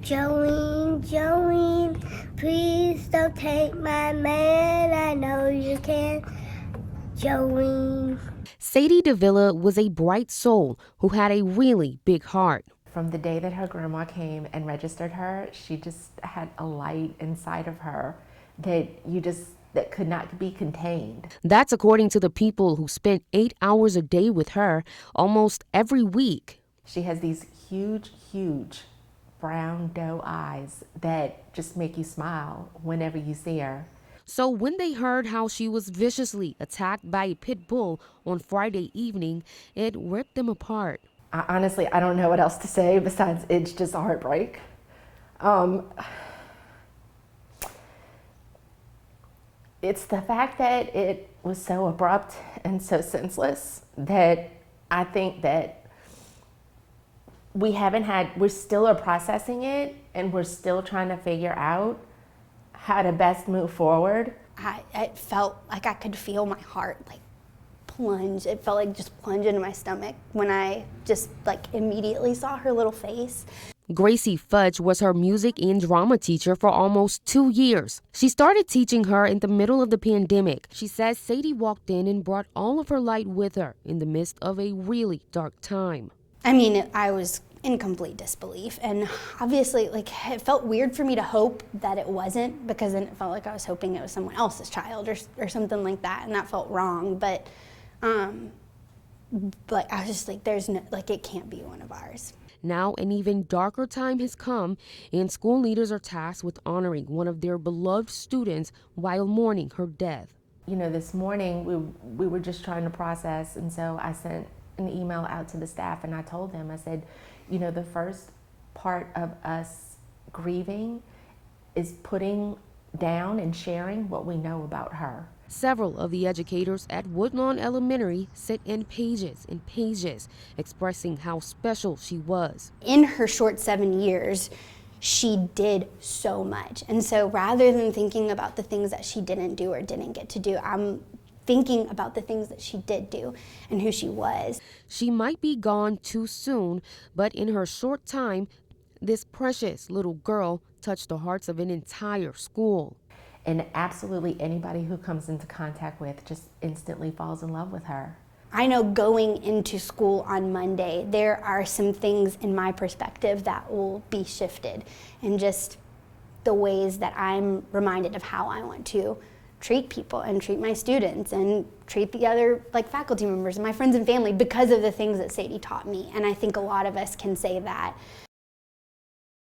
Jolene, Jolene, please don't take my man. I know you can. Jolene. Sadie Davila was a bright soul who had a really big heart. From the day that her grandma came and registered her, she just had a light inside of her that could not be contained. That's according to the people who spent 8 hours a day with her almost every week. She has these huge, huge brown doe eyes that just make you smile whenever you see her. So when they heard how she was viciously attacked by a pit bull on Friday evening, it ripped them apart. Honestly, I don't know what else to say besides it's just a heartbreak. It's the fact that it was so abrupt and so senseless that I think that we're still processing it, and we're still trying to figure out how to best move forward. It felt like I could feel my heart like plunge. It felt like just plunge into my stomach when I just like immediately saw her little face. Gracie Fudge was her music and drama teacher for almost 2 years. She started teaching her in the middle of the pandemic. She says Sadie walked in and brought all of her light with her in the midst of a really dark time. I mean, I was in complete disbelief, and obviously like it felt weird for me to hope that it wasn't, because then it felt like I was hoping it was someone else's child or something like that, and that felt wrong. But I was just like, there's no, like, it can't be one of ours. Now an even darker time has come, and school leaders are tasked with honoring one of their beloved students while mourning her death. You know, this morning we were just trying to process, and so I sent an email out to the staff, and I told them, I said, you know, the first part of us grieving is putting down and sharing what we know about her. Several of the educators at Woodlawn Elementary sent in pages and pages expressing how special she was. In her short 7 years, she did so much. And so rather than thinking about the things that she didn't do or didn't get to do, I'm thinking about the things that she did do and who she was. She might be gone too soon, but in her short time, this precious little girl touched the hearts of an entire school. And absolutely anybody who comes into contact with just instantly falls in love with her. I know going into school on Monday, there are some things in my perspective that will be shifted, and just the ways that I'm reminded of how I want to treat people and treat my students and treat the other faculty members and my friends and family because of the things that Sadie taught me. And I think a lot of us can say that.